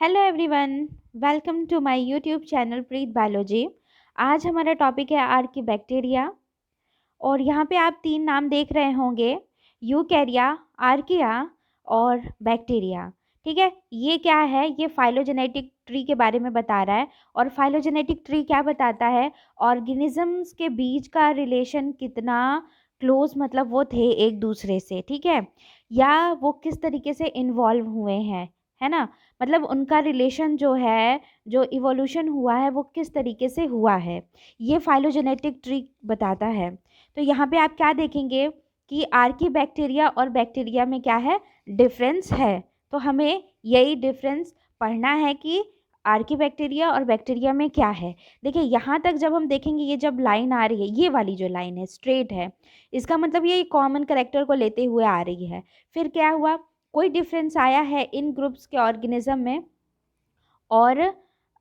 Hello everyone. Welcome to my YouTube channel Preet biology. आज हमारा topic है आर्की बैक्टीरिया। और यहाँ पे आप तीन नाम देख रहे होंगे, यूकैरिया, आर्किया और बैक्टीरिया। ठीक है, ये क्या है? ये फाइलोजेनेटिक ट्री के बारे में बता रहा है। और फाइलोजेनेटिक ट्री क्या बताता है? ऑर्गेनिजम्स के बीच का रिलेशन कितना क्लोज, मतलब वो थे एक दूसरे से, ठीक है, या वो किस तरीके से इन्वॉल्व हुए हैं, है ना। मतलब उनका रिलेशन जो है, जो इवोल्यूशन हुआ है, वो किस तरीके से हुआ है, ये फाइलोजेनेटिक ट्री बताता है। तो यहाँ पे आप क्या देखेंगे कि आर्की बैक्टीरिया और बैक्टीरिया में क्या है, डिफरेंस है। तो हमें यही डिफरेंस पढ़ना है कि आर्की बैक्टीरिया और बैक्टीरिया में क्या है। देखिए, यहाँ तक जब हम देखेंगे, ये जब लाइन आ रही है, ये वाली जो लाइन है स्ट्रेट है, इसका मतलब ये कॉमन करेक्टर को लेते हुए आ रही है। फिर क्या हुआ, कोई डिफरेंस आया है इन ग्रुप्स के ऑर्गेनिज्म में और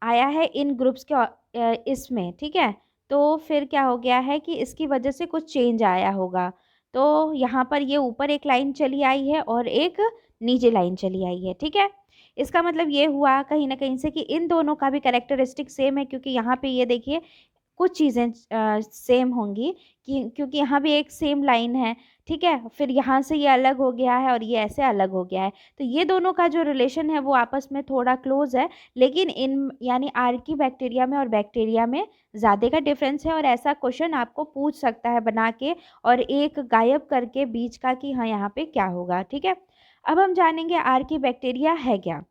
आया है इन ग्रुप्स के इसमें, ठीक है। तो फिर क्या हो गया है कि इसकी वजह से कुछ चेंज आया होगा। तो यहाँ पर ये ऊपर एक लाइन चली आई है और एक नीचे लाइन चली आई है, ठीक है। इसका मतलब ये हुआ कहीं ना कहीं से कि इन दोनों का भी कैरेक्टरिस्टिक सेम है, क्योंकि यहाँ पे ये देखिए कुछ चीज़ें सेम होंगी कि क्योंकि यहाँ भी एक सेम लाइन है, ठीक है। फिर यहाँ से ये अलग हो गया है और ये ऐसे अलग हो गया है। तो ये दोनों का जो रिलेशन है वो आपस में थोड़ा क्लोज है, लेकिन इन यानी आर्की बैक्टीरिया में और बैक्टीरिया में ज़्यादा का डिफरेंस है। और ऐसा क्वेश्चन आपको पूछ सकता है बना के और एक गायब करके बीच का कि हाँ यहाँ पे क्या होगा, ठीक है। अब हम जानेंगे आर्की बैक्टीरिया है क्या।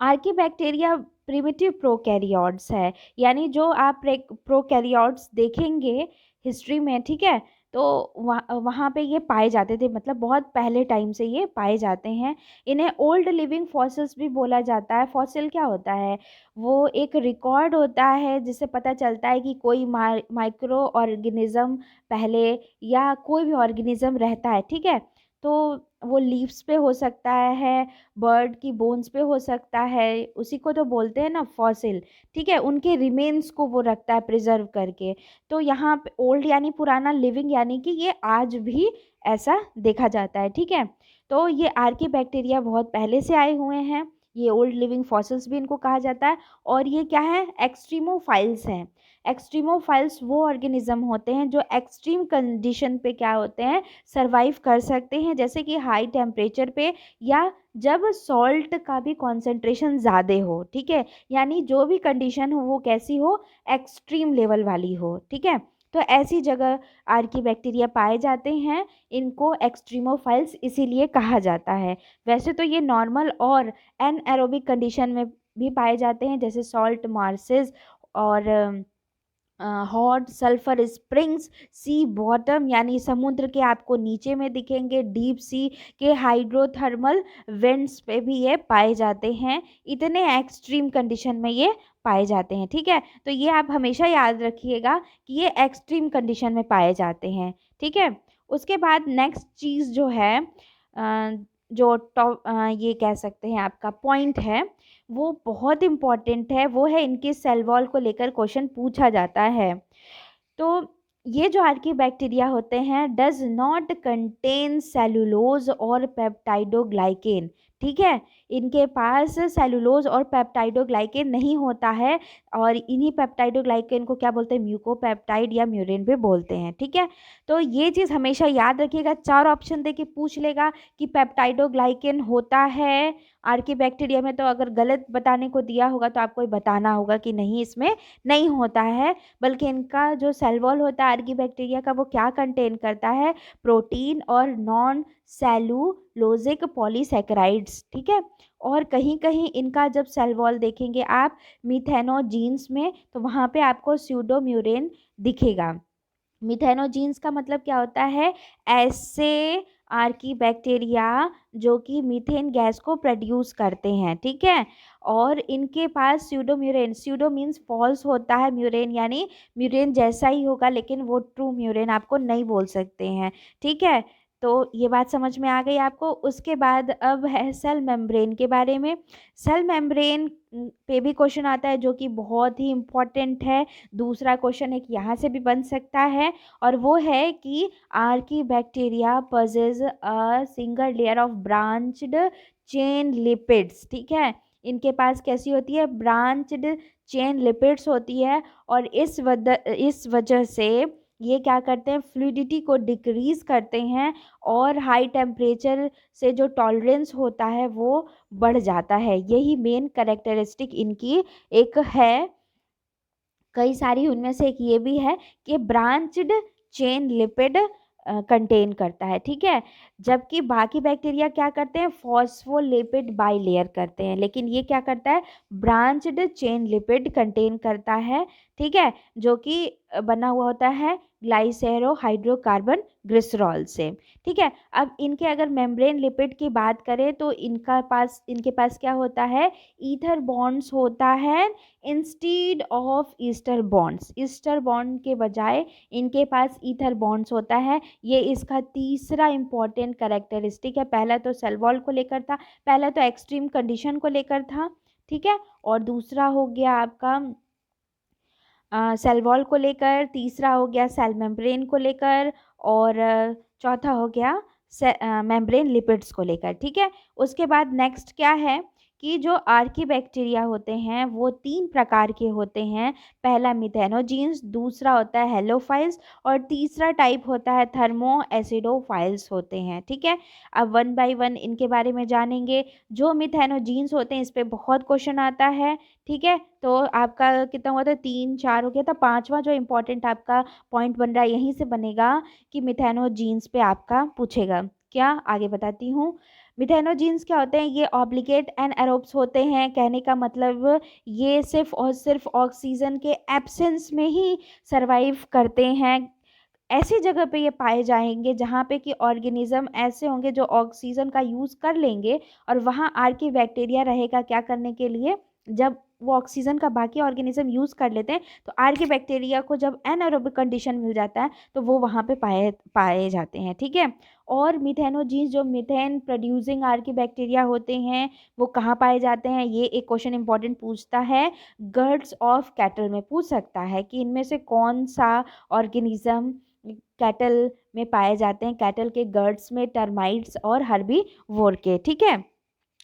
आर्कीबैक्टीरिया प्रिमिटिव प्रोकैरियोट्स है, यानी जो आप प्रोकैरियोट्स देखेंगे हिस्ट्री में, ठीक है, तो वहाँ पे ये पाए जाते थे, मतलब बहुत पहले टाइम से ये पाए जाते हैं। इन्हें ओल्ड लिविंग फॉसिल्स भी बोला जाता है। फॉसिल क्या होता है? वो एक रिकॉर्ड होता है जिससे पता चलता है कि कोई माइक्रो ऑर्गेनिज्म पहले या कोई भी ऑर्गेनिज्म रहता है, ठीक है। तो वो लीव्स पे हो सकता है, बर्ड की बोन्स पे हो सकता है, उसी को तो बोलते हैं ना फॉसिल, ठीक है। उनके रिमेन्स को वो रखता है प्रिजर्व करके। तो यहाँ पे ओल्ड यानी पुराना, लिविंग यानी कि ये आज भी ऐसा देखा जाता है, ठीक है। तो ये आर्की बैक्टीरिया बहुत पहले से आए हुए हैं, ये ओल्ड लिविंग फॉसिल्स भी इनको कहा जाता है। और ये क्या है, एक्सट्रीमोफाइल्स हैं। एक्सट्रीमोफाइल्स वो ऑर्गेनिज्म होते हैं जो एक्सट्रीम कंडीशन पे क्या होते हैं, सरवाइव कर सकते हैं, जैसे कि हाई टेम्परेचर पे, या जब सॉल्ट का भी कॉन्सेंट्रेशन ज़्यादा हो, ठीक है। यानी जो भी कंडीशन हो वो कैसी हो, एक्सट्रीम लेवल वाली हो, ठीक है। तो ऐसी जगह आर्की बैक्टीरिया पाए जाते हैं। इनको एक्सट्रीमोफाइल्स इसीलिए कहा जाता है। वैसे तो ये नॉर्मल और एनएरोबिक कंडीशन में भी पाए जाते हैं, जैसे सॉल्ट मार्सेस और हॉट सल्फर स्प्रिंग्स, सी बॉटम यानी समुद्र के आपको नीचे में दिखेंगे, डीप सी के हाइड्रोथर्मल वेंट्स पे भी ये पाए जाते हैं। इतने एक्सट्रीम कंडीशन में ये पाए जाते हैं, ठीक है। तो ये आप हमेशा याद रखिएगा कि ये एक्सट्रीम कंडीशन में पाए जाते हैं, ठीक है। उसके बाद नेक्स्ट चीज़ जो है, जो टॉप ये कह सकते हैं आपका पॉइंट है, वो बहुत इम्पॉर्टेंट है। वो है इनके सेल वॉल को लेकर क्वेश्चन पूछा जाता है। तो ये जो आर्की बैक्टीरिया होते हैं डज नॉट कंटेन सेलुलोज और पेप्टाइडोग्लाइकेन, ठीक है। इनके पास सेलुलोज और पेप्टाइडोग्लाइकेन नहीं होता है। और इन्हीं पेप्टाइडोग्लाइकेन को क्या बोलते हैं, म्यूकोपेप्टाइड या म्यूरिन भी बोलते हैं, ठीक है। तो ये चीज़ हमेशा याद रखिएगा। चार ऑप्शन दे के पूछ लेगा कि पेप्टाइडोग्लाइकेन होता है आर्की बैक्टीरिया में, तो अगर गलत बताने को दिया होगा तो आपको बताना होगा कि नहीं, इसमें नहीं होता है। बल्कि इनका जो सेल वॉल होता है आर्की बैक्टीरिया का, वो क्या कंटेन करता है, प्रोटीन और नॉन सेलुलोजिक पॉलीसेकेराइड्स, ठीक है। और कहीं कहीं इनका जब सेल वॉल देखेंगे आप मीथेनोजीन्स में, तो वहाँ पे आपको स्यूडोम्यूरेन दिखेगा। मिथेनोजीन्स का मतलब क्या होता है, ऐसे आर्की बैक्टीरिया जो कि मीथेन गैस को प्रोड्यूस करते हैं, ठीक है। और इनके पास स्यूडोम्यूरेन, स्यूडो मीन्स फॉल्स होता है, म्यूरेन यानी म्यूरेन जैसा ही होगा, लेकिन वो ट्रू म्यूरेन आपको नहीं बोल सकते हैं, ठीक है। तो ये बात समझ में आ गई आपको। उसके बाद अब है सेल मेम्ब्रेन के बारे में। सेल मेम्ब्रेन पे भी क्वेश्चन आता है जो कि बहुत ही इम्पोर्टेंट है। दूसरा क्वेश्चन एक यहाँ से भी बन सकता है, और वो है कि Archie bacteria पजेज a single layer of branched chain lipids, ठीक है। इनके पास कैसी होती है, ब्रांच्ड चेन लिपिड्स होती है। और इस वजह से ये क्या करते हैं, फ्लूइडिटी को डिक्रीज करते हैं और हाई टेम्परेचर से जो टॉलरेंस होता है वो बढ़ जाता है। यही मेन कैरेक्टरिस्टिक इनकी एक है। कई सारी उनमें से एक ये भी है कि ब्रांच्ड चेन लिपिड कंटेन करता है, ठीक है। जबकि बाकी बैक्टीरिया क्या करते हैं, फॉस्फोलिपिड बाइलेयर करते हैं, लेकिन ये क्या करता है, ब्रांच्ड चेन लिपिड कंटेन करता है, ठीक है, जो कि बना हुआ होता है ग्लाइसेरो हाइड्रोकार्बन ग्लिसरॉल से, ठीक है। अब इनके अगर मेम्ब्रेन लिपिड की बात करें तो इनके पास क्या होता है, ईथर बॉन्ड्स होता है instead of Easter bonds. Ester bond के बजाय इनके पास ईथर बॉन्ड्स होता है। ये इसका तीसरा इंपॉर्टेंट कैरेक्टरिस्टिक है। पहला तो सेल वॉल को लेकर था, पहला तो एक्सट्रीम कंडीशन को लेकर था, ठीक है, और दूसरा हो गया आपका सेल वॉल को लेकर, तीसरा हो गया सेल मेम्ब्रेन को लेकर, और चौथा हो गया मेम्ब्रेन लिपिड्स को लेकर, ठीक है। उसके बाद नेक्स्ट क्या है कि जो आर्की बैक्टीरिया होते हैं वो 3 प्रकार के होते हैं। पहला मिथेनोजीन्स, दूसरा होता है हेलोफाइल्स, और तीसरा टाइप होता है थर्मो एसिडोफाइल्स होते हैं, ठीक है। अब 1 बाय 1 इनके बारे में जानेंगे। जो मिथेनोजीन्स होते हैं इस पे बहुत क्वेश्चन आता है, ठीक है। तो आपका कितना हुआ था, 3 4 हो गया था। पांचवा जो इम्पोर्टेंट आपका पॉइंट बन रहा है यहीं से बनेगा कि मिथेनोजीन्स पे आपका पूछेगा क्या, आगे बताती हूँ। मिथेनोजीन्स क्या होते हैं, ये ऑब्लिगेट एनाएरोब्स होते हैं। कहने का मतलब ये सिर्फ और सिर्फ ऑक्सीजन के एब्सेंस में ही सरवाइव करते हैं। ऐसी जगह पे ये पाए जाएंगे जहाँ पे कि ऑर्गेनिज्म ऐसे होंगे जो ऑक्सीजन का यूज़ कर लेंगे, और वहाँ आर्की बैक्टीरिया रहेगा क्या करने के लिए, जब वो ऑक्सीजन का बाकी ऑर्गेनिज्म यूज़ कर लेते हैं तो आर्की बैक्टीरिया को जब एनारोबिक कंडीशन मिल जाता है तो वो वहाँ पे पाए पाए जाते हैं, ठीक है। और मिथेनोजीन्स जो मिथेन प्रोड्यूसिंग आर्की बैक्टीरिया होते हैं वो कहाँ पाए जाते हैं, ये एक क्वेश्चन इंपॉर्टेंट पूछता है। गर्ड्स ऑफ कैटल में पूछ सकता है कि इनमें से कौन सा ऑर्गेनिज्म कैटल में पाए जाते हैं। कैटल के गर्ड्स में टर्माइट्स और हर्बीवोर के, ठीक है,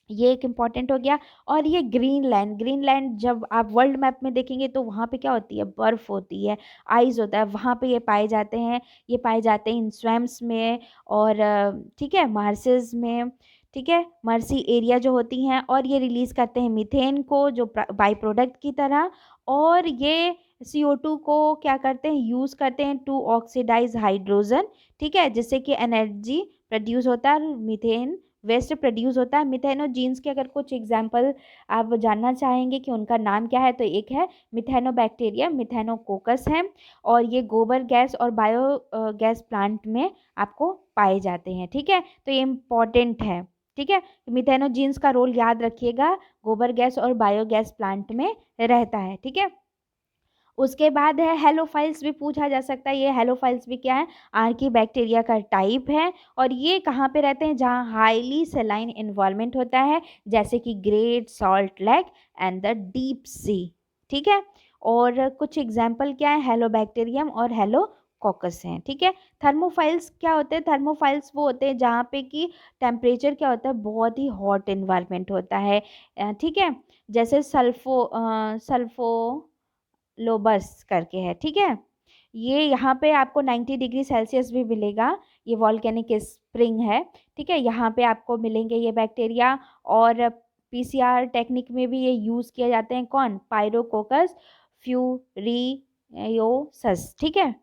ये एक इम्पॉर्टेंट हो गया। और ये ग्रीनलैंड, ग्रीनलैंड जब आप वर्ल्ड मैप में देखेंगे तो वहाँ पे क्या होती है, बर्फ़ होती है, आइस होता है, वहाँ पे ये पाए जाते हैं। ये पाए जाते हैं इन स्वैम्स में और ठीक है, मार्सेस में, ठीक है, मर्सी एरिया जो होती हैं। और ये रिलीज़ करते हैं मीथेन को जो बाई प्रोडक्ट की तरह, और ये CO2 को क्या करते हैं, यूज़ करते हैं टू ऑक्सीडाइज हाइड्रोजन, ठीक है, जिससे कि एनर्जी प्रोड्यूस होता है और मीथेन वेस्ट प्रोड्यूस होता है। मिथेनोजीन्स के अगर कुछ एग्जांपल आप जानना चाहेंगे कि उनका नाम क्या है तो एक है मिथेनोबैक्टीरिया, मिथेनोकोकस है, और ये गोबर गैस और बायो गैस प्लांट में आपको पाए जाते हैं, ठीक है। तो ये इम्पॉर्टेंट है, ठीक है। मिथेनोजीन्स का रोल याद रखिएगा, गोबर गैस और बायोगैस प्लांट में रहता है, ठीक है। उसके बाद है हेलोफाइल्स, भी पूछा जा सकता है। ये हेलोफाइल्स भी क्या है, आर्की बैक्टीरिया का टाइप है, और ये कहाँ पे रहते हैं, जहाँ हाईली सेलाइन इन्वॉल्वमेंट होता है, जैसे कि great salt lake and the deep sea, ठीक है। और कुछ एग्जाम्पल क्या है, हेलोबैक्टीरियम और हेलोकॉकस हैं, ठीक है। थर्मोफाइल्स क्या होते हैं, थर्मोफाइल्स वो होते हैं जहाँ पे कि टेम्परेचर क्या होता है, बहुत ही हॉट इन्वायरमेंट होता है, ठीक है, जैसे सल्फो लोबस करके है, ठीक है। ये यहाँ पे आपको 90 डिग्री सेल्सियस भी मिलेगा, ये वॉल्केनिक स्प्रिंग है, ठीक है, यहाँ पे आपको मिलेंगे ये बैक्टीरिया। और PCR टेक्निक में भी ये यूज़ किए जाते हैं, कौन, पायरोकोकस फ्यूरियोसस, ठीक है।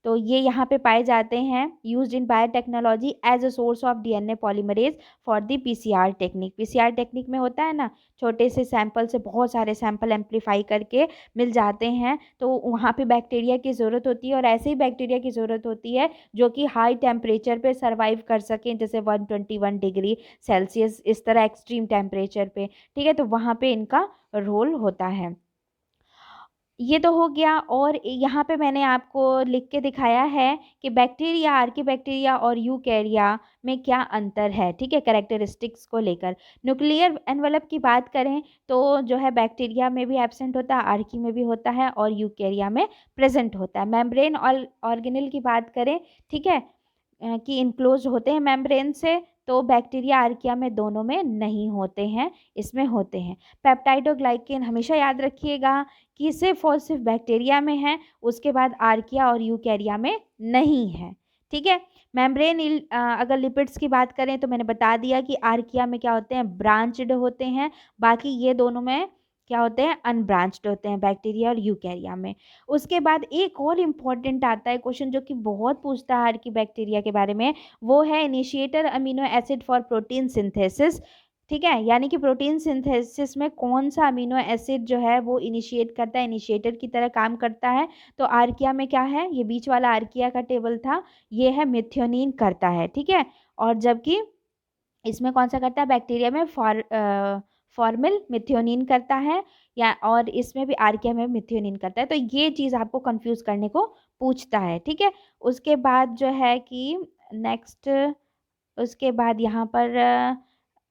तो ये यहाँ पे पाए जाते हैं, used in biotechnology as a source of DNA polymerase for the PCR technique. PCR technique में होता है ना, छोटे से सैंपल से बहुत सारे सैंपल एम्पलीफाई करके मिल जाते हैं, तो वहाँ पे बैक्टीरिया की ज़रूरत होती है, और ऐसे ही बैक्टीरिया की ज़रूरत होती है जो कि हाई टेम्परेचर पे सर्वाइव कर सकें, जैसे 121 डिग्री सेल्सियस, इस तरह एक्सट्रीम टेम्परेचर पे, ठीक है। तो वहाँ पे इनका रोल होता है। ये तो हो गया। और यहाँ पे मैंने आपको लिख के दिखाया है कि बैक्टीरिया, आर्की बैक्टीरिया और यूकैरिया में क्या अंतर है, ठीक है, कैरेक्टरिस्टिक्स को लेकर। न्यूक्लियर एनवलप की बात करें तो जो है बैक्टीरिया में भी एब्सेंट होता है, आर्की में भी होता है, और यूकैरिया में प्रेजेंट होता है। मेम्ब्रेन और ऑर्गेनेल की बात करें, ठीक है, कि इनक्लोज होते हैं मेम्ब्रेन से, तो बैक्टीरिया आर्किया में दोनों में नहीं होते हैं, इसमें होते हैं। पेप्टाइड और ग्लाइकेन हमेशा याद रखिएगा कि सिर्फ और सिर्फ बैक्टीरिया में है, उसके बाद आर्किया और यूकैरिया में नहीं है। ठीक है। मेम्ब्रेन अगर लिपिड्स की बात करें तो मैंने बता दिया कि आर्किया में क्या होते हैं, ब्रांच्ड होते हैं, बाकी ये दोनों में क्या होते हैं, अनब्रांच्ड होते हैं, बैक्टीरिया और यूकैरिया में। उसके बाद एक और इम्पॉर्टेंट आता है क्वेश्चन जो कि बहुत पूछता है आर्की बैक्टीरिया के बारे में, वो है initiator amino acid for protein synthesis. ठीक है, यानी कि प्रोटीन सिंथेसिस में कौन सा अमीनो एसिड जो है वो इनिशिएट करता है, इनिशिएटर की तरह काम करता है। तो आर्किया में क्या है, ये बीच वाला आर्किया का टेबल था, ये है मिथ्योनिन करता है। ठीक है, और जबकि इसमें कौन सा करता है, बैक्टीरिया में फॉर्मिल मिथ्योनिन करता है, या और इसमें भी आर्किया में मिथ्योनिन करता है। तो ये चीज़ आपको कंफ्यूज करने को पूछता है। ठीक है, उसके बाद जो है कि नेक्स्ट, उसके बाद यहाँ पर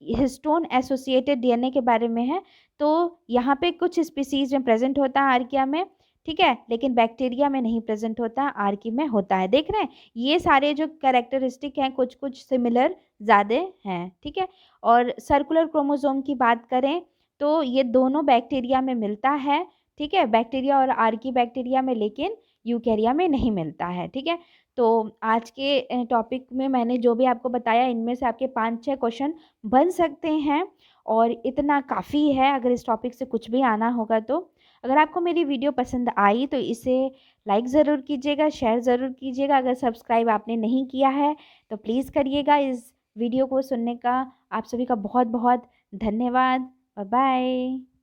हिस्टोन एसोसिएटेड डीएनए के बारे में है। तो यहाँ पे कुछ स्पीसीज में प्रेजेंट होता है आर्किया में, ठीक है, लेकिन बैक्टीरिया में नहीं प्रेजेंट होता, आर्की में होता है। देख रहे हैं, ये सारे जो कैरेक्टरिस्टिक हैं कुछ कुछ सिमिलर ज़्यादा हैं। ठीक है, और सर्कुलर क्रोमोसोम की बात करें तो ये दोनों बैक्टीरिया में मिलता है। ठीक है, बैक्टीरिया और आर्की बैक्टीरिया में, लेकिन यूकैरिया में नहीं मिलता है। ठीक है, तो आज के टॉपिक में मैंने जो भी आपको बताया, इनमें से आपके 5-6 क्वेश्चन बन सकते हैं, और इतना काफ़ी है अगर इस टॉपिक से कुछ भी आना होगा तो। अगर आपको मेरी वीडियो पसंद आई तो इसे लाइक ज़रूर कीजिएगा, शेयर ज़रूर कीजिएगा। अगर सब्सक्राइब आपने नहीं किया है तो प्लीज़ करिएगा। इस वीडियो को सुनने का आप सभी का बहुत बहुत धन्यवाद। Bye bye.